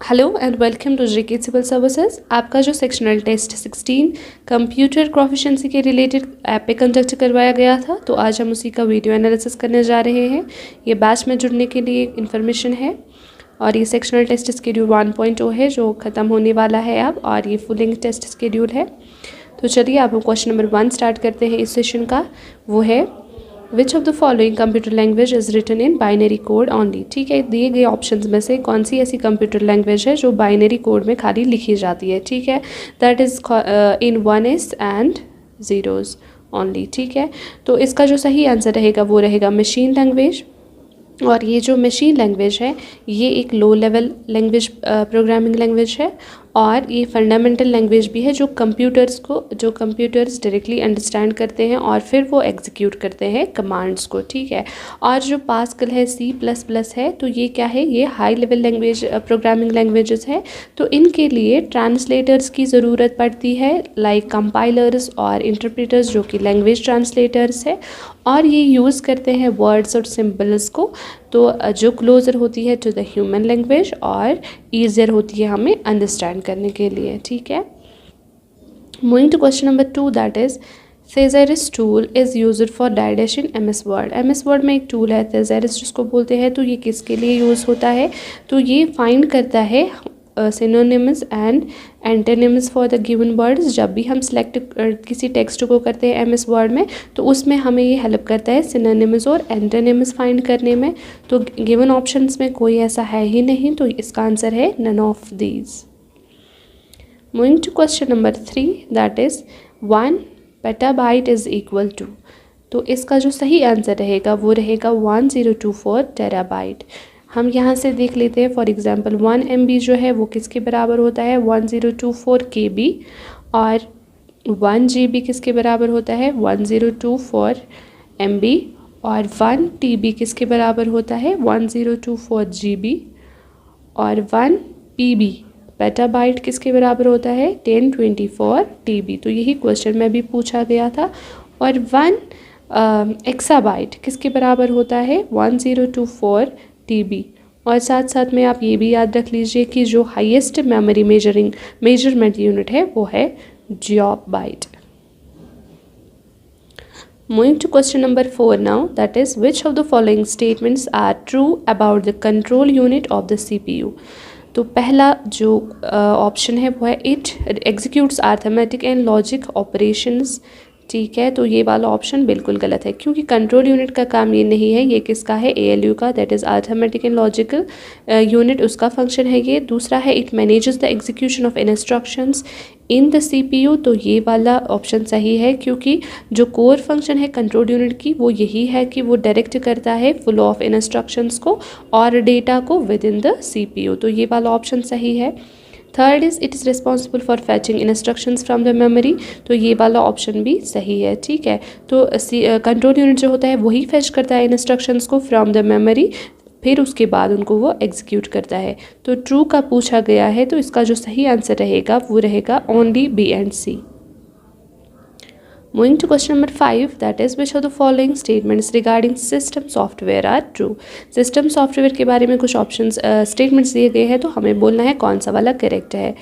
Hello and welcome to GK civil services. आपका जो sectional test 16 computer proficiency के related app पे conduct करवाया गया था, तो आज हम उसी का वीडियो एनालिसिस करने जा रहे हैं। ये बैच में जुड़ने के लिए इन्फॉर्मेशन है और ये सेक्शनल टेस्ट स्केड्यूल 1.0 है जो ख़त्म होने वाला है अब, और ये फुल लेंथ टेस्ट स्केड्यूल है। तो चलिए अब हम क्वेश्चन नंबर 1 स्टार्ट करते हैं इस सेशन का। वो है which of the following computer language is written in binary code only. ठीक है, दिए गए ऑप्शंस में से कौन सी ऐसी कंप्यूटर लैंग्वेज है जो बाइनरी कोड में खाली लिखी जाती है। ठीक है, that is in 1s and 0s only. ठीक है, तो इसका जो सही आंसर रहेगा वो रहेगा मशीन लैंग्वेज। और ये जो मशीन लैंग्वेज है ये एक low level language programming language है, और ये फंडामेंटल लैंग्वेज भी है जो कंप्यूटर्स डायरेक्टली अंडरस्टैंड करते हैं और फिर वो एग्जीक्यूट करते हैं कमांड्स को। ठीक है, और जो पास्कल है C++ है, तो ये क्या है, ये high level language programming languages है। तो इनके लिए ट्रांसलेटर्स की ज़रूरत पड़ती है, लाइक कंपाइलर्स और इंटरप्रेटर्स जो कि लैंग्वेज ट्रांसलेटर्स है, और ये यूज़ करते हैं वर्ड्स और सिंबल्स को, तो जो क्लोज़र होती है टू द ह्यूमन लैंग्वेज और ईजियर होती है हमें अंडरस्टैंड करने के लिए। ठीक है, moving to question number 2, that is thesaurus tool is used for diadesh in MS word. MS word में एक टूल है thesaurus जिसको बोलते हैं, तो ये किसके लिए यूज़ होता है, तो ये फाइंड करता है synonyms and antonyms for the given words. जब भी हम सिलेक्ट किसी टेक्स्ट को करते हैं MS वर्ड में, तो उसमें हमें ये हेल्प करता है सिनोनिम्स और एंटोनिम्स फाइंड करने में। तो गिवन ऑप्शंस में कोई ऐसा है ही नहीं, तो इसका आंसर है none of these. Moving to question number 3, that is 1 petabyte is equal to. तो इसका जो सही आंसर रहेगा वो रहेगा 1024 टेराबाइट। हम यहाँ से देख लेते हैं, फॉर एग्जांपल 1 MB जो है वो किसके बराबर होता है, 1024 KB, और 1 GB किसके बराबर होता है, 1024 MB, और 1 TB किसके बराबर होता है, 1024 GB, और 1 PB पेटाबाइट किसके बराबर होता है, 1024 TB। तो यही क्वेश्चन में भी पूछा गया था। और 1 एक्साबाइट किसके बराबर होता है, 1024 TB। और साथ साथ में आप ये भी याद रख लीजिए कि जो हाईएस्ट मेमोरी मेजरमेंट यूनिट है वो है जॉब byte. Moving to question number 4 now, that is which of the following statements are true about the control unit of the CPU। तो पहला जो ऑप्शन है वो है it executes arithmetic and logic operations. ठीक है, तो ये वाला ऑप्शन बिल्कुल गलत है, क्योंकि कंट्रोल यूनिट का काम ये नहीं है, ये किसका है, ALU का, that is arithmetic and logical unit, उसका फंक्शन है ये। दूसरा है it manages the execution of instructions in the CPU। तो ये वाला ऑप्शन सही है, क्योंकि जो कोर फंक्शन है कंट्रोल यूनिट की वो यही है कि वो डायरेक्ट करता है फ्लो ऑफ इंस्ट्रक्शंस को और डेटा को विद इन द CPU। तो ये वाला ऑप्शन सही है। Third is it is responsible for फैचिंग instructions from the memory. तो ये वाला ऑप्शन भी सही है। ठीक है, तो कंट्रोल यूनिट जो होता है वही फैच करता है इंस्ट्रक्शंस को फ्रॉम द मेमोरी, फिर उसके बाद उनको वो एग्जीक्यूट करता है। तो ट्रू का पूछा गया है, तो इसका जो सही आंसर रहेगा वो रहेगा only B and C। Moving to question number 5, that is which of the following statements regarding system software are true। System software के बारे में कुछ ऑप्शंस स्टेटमेंट्स दिए गए हैं, तो हमें बोलना है कौन सा वाला करेक्ट है।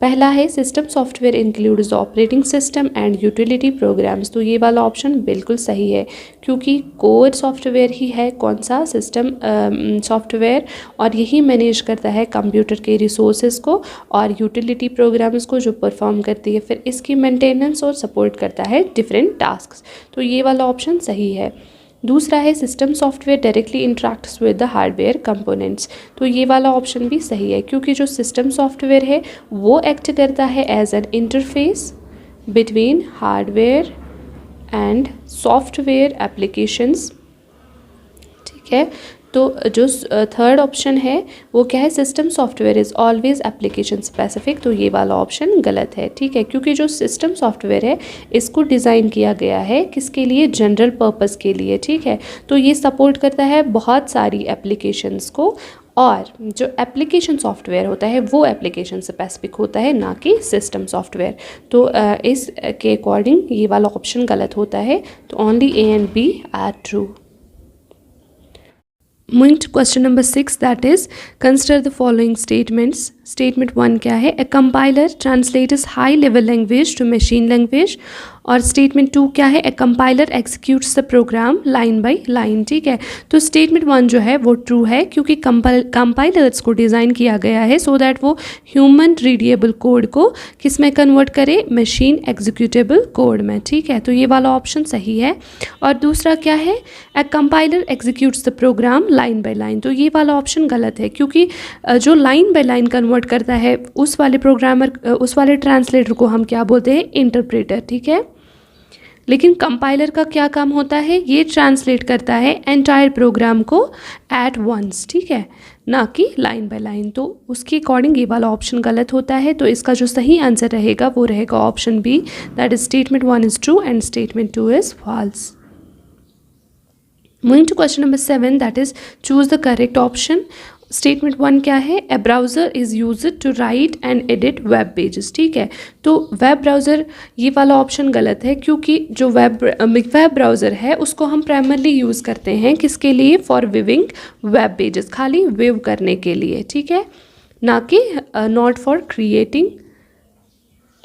पहला है system software includes the operating system and utility programmes. तो ये वाला ऑप्शन बिल्कुल सही है, क्योंकि कोर सॉफ्टवेयर ही है कौन सा, सिस्टम सॉफ्टवेयर, और यही मैनेज करता है कंप्यूटर के रिसोर्सेज को और यूटिलिटी प्रोग्राम्स को जो परफॉर्म करती है, फिर इसकी मेंटेनेंस और सपोर्ट करता है डिफरेंट टास्क्स। तो ये वाला ऑप्शन सही है। दूसरा है system software directly interacts with the hardware components. तो ये वाला ऑप्शन भी सही है, क्योंकि जो सिस्टम सॉफ्टवेयर है वो एक्ट करता है as an interface between hardware and software applications. ठीक है, तो जो थर्ड ऑप्शन है वो क्या है, system software is always application specific. तो ये वाला ऑप्शन गलत है। ठीक है, क्योंकि जो सिस्टम सॉफ्टवेयर है इसको डिज़ाइन किया गया है किसके लिए, जनरल पर्पस के लिए। ठीक है, तो ये सपोर्ट करता है बहुत सारी एप्लीकेशंस को, और जो एप्लीकेशन सॉफ्टवेयर होता है वो एप्लीकेशन स्पेसिफिक होता है, ना कि सिस्टम सॉफ्टवेयर। तो इसके अकॉर्डिंग ये वाला ऑप्शन गलत होता है। तो only A and B are true. Moving to question number 6, that is consider the following statements. Statement 1 क्या है? A compiler translates high level language to machine language. और स्टेटमेंट 2 क्या है? ए compiler executes the program line by line. ठीक है, तो statement 1 जो है वो ट्रू है क्योंकि कंपाइलर्स को डिज़ाइन किया गया है सो दैट वो ह्यूमन रीडेबल कोड को किस में कन्वर्ट करे? मशीन एग्जीक्यूटेबल कोड में. ठीक है, तो ये वाला ऑप्शन सही है. और दूसरा क्या है? ए compiler executes the program line by line. तो ये वाला ऑप्शन गलत है क्योंकि जो लाइन बाय लाइन कन्वर्ट करता है उस वाले प्रोग्रामर उस वाले ट्रांसलेटर को हम क्या बोलते हैं? इंटरप्रेटर. ठीक है, लेकिन कंपाइलर का क्या काम होता है? ये ट्रांसलेट करता है एंटायर प्रोग्राम को एट वंस. ठीक है, ना कि लाइन बाय लाइन. तो उसके अकॉर्डिंग ये वाला ऑप्शन गलत होता है. तो इसका जो सही आंसर रहेगा वो रहेगा option B, that is statement 1 is true and statement 2 is false. Moving to question number 7, that is choose the correct option. Statement 1 क्या है? A browser is used to write and edit web pages. ठीक है, तो web browser ये वाला option गलत है क्योंकि जो वेब ब्राउज़र है उसको हम प्राइमरली यूज़ करते हैं किसके लिए? फॉर विविंग वेब पेजेस, खाली विव करने के लिए. ठीक है, ना कि not for creating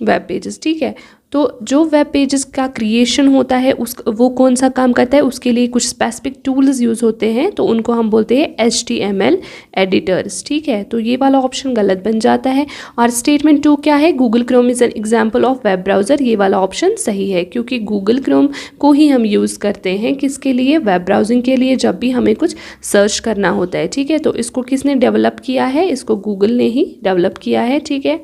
web pages. ठीक है, तो जो वेब पेजेस का क्रिएशन होता है वो कौन सा काम करता है? उसके लिए कुछ स्पेसिफिक टूल्स यूज़ होते हैं तो उनको हम बोलते हैं HTML एडिटर्स. ठीक है, तो ये वाला ऑप्शन गलत बन जाता है. और स्टेटमेंट 2 क्या है? Google Chrome is an example of web browser. ये वाला ऑप्शन सही है क्योंकि गूगल क्रोम को ही हम यूज़ करते हैं किसके लिए? वेब ब्राउजिंग के लिए, जब भी हमें कुछ सर्च करना होता है. ठीक है, तो इसको किसने डेवलप किया है? इसको गूगल ने ही डेवलप किया है. ठीक है,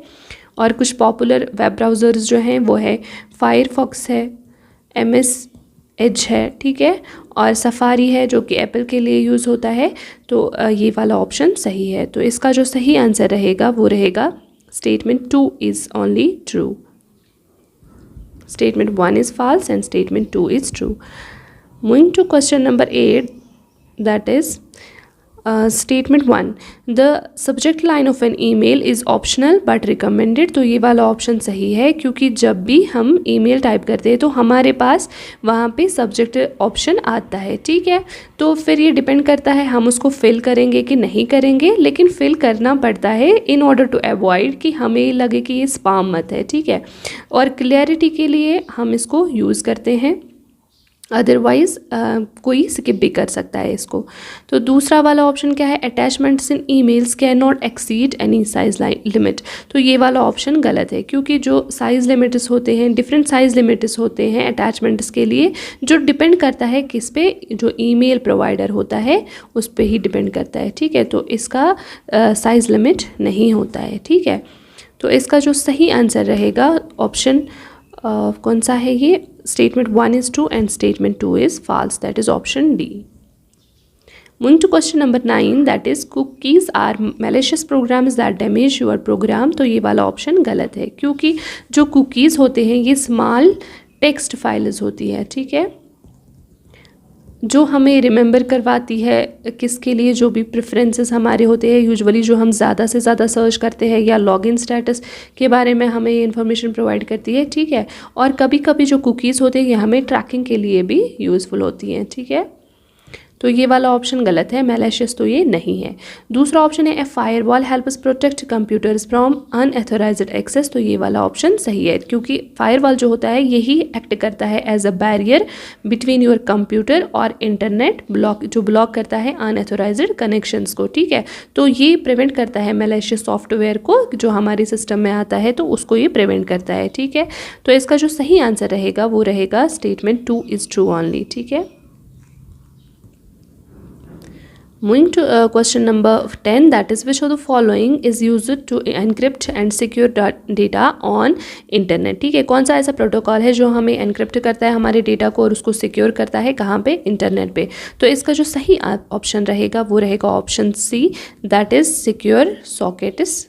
और कुछ पॉपुलर वेब ब्राउज़र्स जो हैं वो है फायरफॉक्स है, MS Edge है. ठीक है, और सफारी है जो कि एप्पल के लिए यूज़ होता है. तो ये वाला ऑप्शन सही है. तो इसका जो सही आंसर रहेगा वो रहेगा statement 2 is only true. Statement 1 is false and statement 2 is true. Moving to question number 8, that is statement 1, the subject line of an email is optional but recommended. तो ये वाला ऑप्शन सही है क्योंकि जब भी हम ईमेल टाइप करते हैं तो हमारे पास वहाँ पे सब्जेक्ट ऑप्शन आता है. ठीक है, तो फिर ये डिपेंड करता है हम उसको फिल करेंगे कि नहीं करेंगे, लेकिन फिल करना पड़ता है इन ऑर्डर टू अवॉइड कि हमें लगे कि ये स्पैम मत है. ठीक है, और क्लैरिटी के लिए हम इसको यूज़ करते हैं, अदरवाइज़ कोई स्किप भी कर सकता है इसको. तो दूसरा वाला ऑप्शन क्या है? Attachments in emails can not exceed any size limit. तो ये वाला ऑप्शन गलत है क्योंकि जो साइज़ लिमिट्स होते हैं, डिफरेंट साइज़ लिमिट्स होते हैं अटैचमेंट्स के लिए, जो डिपेंड करता है किस पे? जो ईमेल प्रोवाइडर होता है उस पर ही डिपेंड करता है. ठीक है, तो इसका साइज़ लिमिट नहीं होता है. ठीक है, तो इसका जो सही आंसर रहेगा ऑप्शन कौन सा है? ये statement 1 is true and statement 2 is false, that is option D. Moving to question number 9, that is cookies are malicious programs that damage your program. तो ये वाला ऑप्शन गलत है क्योंकि जो कुकीज़ होते हैं ये स्मॉल टेक्स्ट फाइल्स होती है. ठीक है, जो हमें रिमेंबर करवाती है किसके लिए? जो भी प्रेफरेंसेस हमारे होते हैं यूजुअली जो हम ज़्यादा से ज़्यादा सर्च करते हैं, या लॉगिन स्टेटस के बारे में हमें ये इन्फॉर्मेशन प्रोवाइड करती है. ठीक है, और कभी कभी जो कुकीज़ होते हैं ये हमें ट्रैकिंग के लिए भी यूज़फुल होती हैं. ठीक है, तो ये वाला ऑप्शन गलत है, मैलिशियस तो ये नहीं है. दूसरा ऑप्शन है a firewall helps protect computers from unauthorised access. तो ये वाला ऑप्शन सही है क्योंकि फायरवॉल जो होता है यही एक्ट करता है as a barrier between your computer और इंटरनेट, जो ब्लॉक करता है अनऑथराइज्ड कनेक्शंस को. ठीक है, तो ये प्रिवेंट करता है मैलिशियस सॉफ्टवेयर को जो हमारे सिस्टम में आता है, तो उसको ये प्रिवेंट करता है. ठीक है, तो इसका जो सही आंसर रहेगा वो रहेगा स्टेटमेंट 2 इज़ ट्रू ओनली. ठीक है. Moving to question number 10, that is which of the following is used to encrypt and secure data on internet. ठीक है, कौन सा ऐसा प्रोटोकॉल है जो हमें एनक्रिप्ट करता है हमारे डेटा को और उसको सिक्योर करता है कहाँ पे? इंटरनेट पे. तो इसका जो सही ऑप्शन रहेगा वो रहेगा option C, that is secure sockets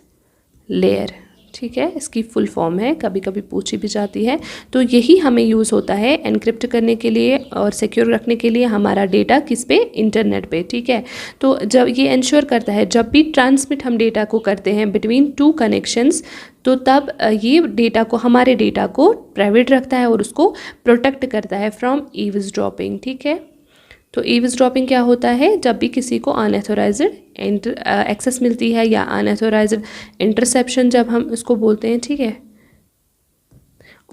layer. ठीक है, इसकी फुल फॉर्म है, कभी कभी पूछी भी जाती है. तो यही हमें यूज़ होता है एनक्रिप्ट करने के लिए और सिक्योर रखने के लिए हमारा डेटा किस पे? इंटरनेट पे. ठीक है, तो जब ये इंश्योर करता है जब भी ट्रांसमिट हम डेटा को करते हैं बिटवीन 2 कनेक्शंस, तो तब ये डेटा को हमारे डेटा को प्राइवेट रखता है और उसको प्रोटेक्ट करता है फ्रॉम ईव्सड्रॉपिंग. ठीक है, तो ईवसड्रॉपिंग क्या होता है, जब भी किसी को अनऑथोराइज्ड एक्सेस मिलती है या अनऑथोराइज्ड इंटरसेप्शन जब हम इसको बोलते हैं, ठीक है।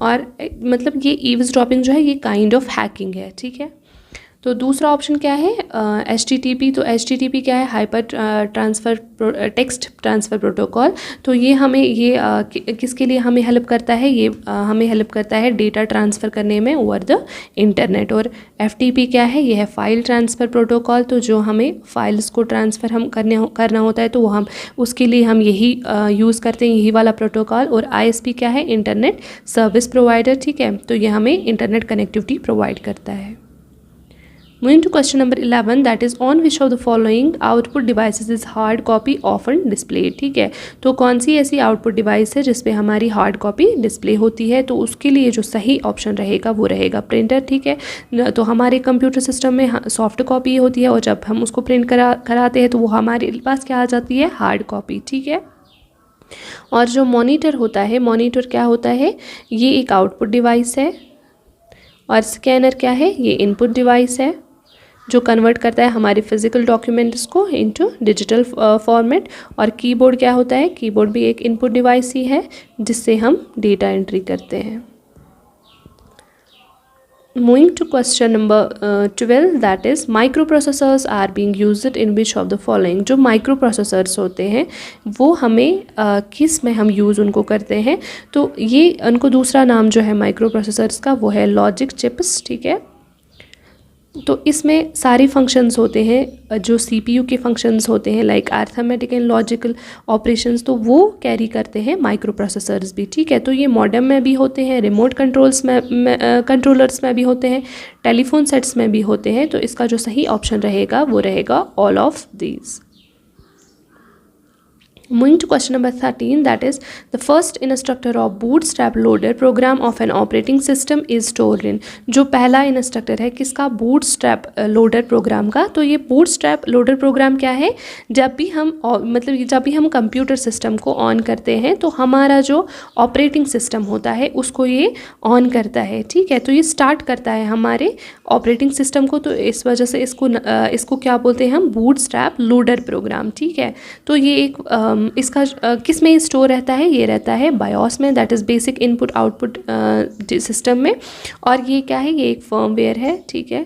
और मतलब ये ईवसड्रॉपिंग जो है ये काइंड ऑफ हैकिंग है, ठीक है। तो दूसरा ऑप्शन क्या है, HTTP। तो HTTP क्या है, hyper transfer text transfer protocol. तो ये हमें किसके लिए हमें हेल्प करता है, ये हमें हेल्प करता है डेटा ट्रांसफ़र करने में ओवर द इंटरनेट। और FTP क्या है, ये है फाइल ट्रांसफ़र प्रोटोकॉल। तो जो हमें फाइल्स को ट्रांसफ़र हम करना होता है तो वो हम उसके लिए हम यही यूज़ करते हैं, यही वाला प्रोटोकॉल। और ISP क्या है, इंटरनेट सर्विस प्रोवाइडर, ठीक है। तो ये हमें इंटरनेट कनेक्टिविटी प्रोवाइड करता है। Moving to question number 11, that is on which of the following output devices is hard copy often displayed, ठीक है। तो कौन सी ऐसी आउटपुट डिवाइस है जिस पे हमारी हार्ड कॉपी डिस्प्ले होती है, तो उसके लिए जो सही ऑप्शन रहेगा वो रहेगा प्रिंटर, ठीक है। तो हमारे कंप्यूटर सिस्टम में सॉफ्ट कॉपी होती है और जब हम उसको प्रिंट कराते हैं तो वो हमारे पास क्या आ जाती है, हार्ड कॉपी, ठीक है। और जो मॉनिटर होता है, मॉनिटर क्या होता है, ये एक आउटपुट डिवाइस है। और स्कैनर क्या है, ये इनपुट डिवाइस है जो कन्वर्ट करता है हमारे फिजिकल डॉक्यूमेंट्स को इनटू डिजिटल फॉर्मेट। और कीबोर्ड क्या होता है, कीबोर्ड भी एक इनपुट डिवाइस ही है जिससे हम डेटा एंट्री करते हैं। Moving to question number 12, that is microprocessors are being used in which of the following. जो माइक्रो प्रोसेसर्स होते हैं वो हमें किस में हम यूज़ उनको करते हैं, तो ये उनको दूसरा नाम जो है माइक्रो प्रोसेसर्स का वो है लॉजिक चिप्स, ठीक है। तो इसमें सारे फंक्शंस होते हैं जो CPU के फंक्शंस होते हैं, like arithmetic and logical operations, तो वो कैरी करते हैं माइक्रो प्रोसेसर्स भी, ठीक है। तो ये मॉडेम में भी होते हैं, रिमोट कंट्रोलर्स में भी होते हैं, टेलीफोन सेट्स में भी होते हैं। तो इसका जो सही ऑप्शन रहेगा वो रहेगा all of these. Moving to question number 13, that is the first instructor of bootstrap loader program of an operating system is stored in। जो पहला इंस्ट्रक्टर है किसका, bootstrap लोडर प्रोग्राम का। तो ये bootstrap लोडर प्रोग्राम क्या है, जब भी हम कंप्यूटर सिस्टम को ऑन करते हैं तो हमारा जो ऑपरेटिंग सिस्टम होता है उसको ये ऑन करता है, ठीक है। तो ये स्टार्ट करता है हमारे ऑपरेटिंग सिस्टम को, तो इस वजह से इसको क्या बोलते हैं हम, बूटस्ट्रैप लोडर प्रोग्राम, ठीक है। तो ये एक इसका किस में स्टोर रहता है, ये रहता है बायोस में, that is basic input output system में। और ये क्या है, ये एक फर्मवेयर है, ठीक है,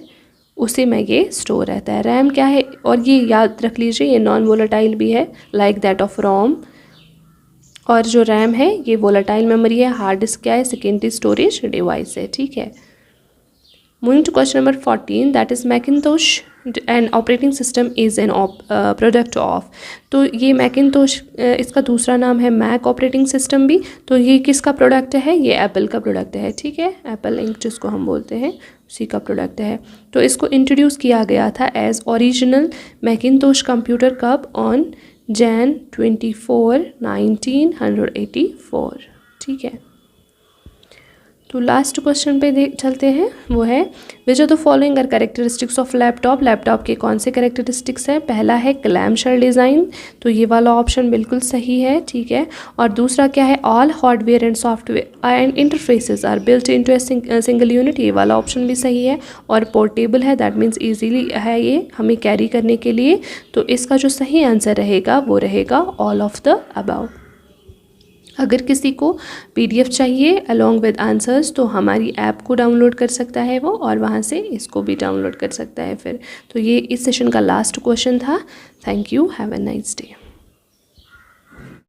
उसी में ये स्टोर रहता है। रैम क्या है, और ये याद रख लीजिए ये नॉन वोलेटाइल भी है लाइक दैट ऑफ रोम। और जो रैम है ये वोलेटाइल मेमोरी है। हार्ड डिस्क क्या है, सेकेंडरी स्टोरेज डिवाइस है, ठीक है। Moving to question number 14, that is Macintosh and operating system is an product of. तो ये मैकिंटोश इसका दूसरा नाम है मैक ऑपरेटिंग सिस्टम भी। तो ये किसका प्रोडक्ट है, ये एप्पल का प्रोडक्ट है, ठीक है। एप्पल इंक जिसको हम बोलते हैं उसी का प्रोडक्ट है। तो इसको इंट्रोड्यूस किया गया था एज ओरिजिनल मैकिंटोश कंप्यूटर कब, ऑन Jan 24, 1984, ठीक है। तो लास्ट क्वेश्चन पे चलते हैं, वो है which of the following are characteristics of laptop. Laptop के कौन से कैरेक्टरिस्टिक्स हैं, पहला है क्लैम शेल डिज़ाइन, तो ये वाला ऑप्शन बिल्कुल सही है, ठीक है। और दूसरा क्या है, all hardware and software and interfaces are built into a single unit, ये वाला ऑप्शन भी सही है। और पोर्टेबल है, दैट मीन्स ईजीली है ये हमें कैरी करने के लिए। तो इसका जो सही आंसर रहेगा वो रहेगा ऑल ऑफ द अबव। अगर किसी को PDF चाहिए अलॉन्ग विद आंसर्स तो हमारी ऐप को डाउनलोड कर सकता है वो, और वहाँ से इसको भी डाउनलोड कर सकता है फिर। तो ये इस सेशन का लास्ट क्वेश्चन था। Thank you, have a nice day.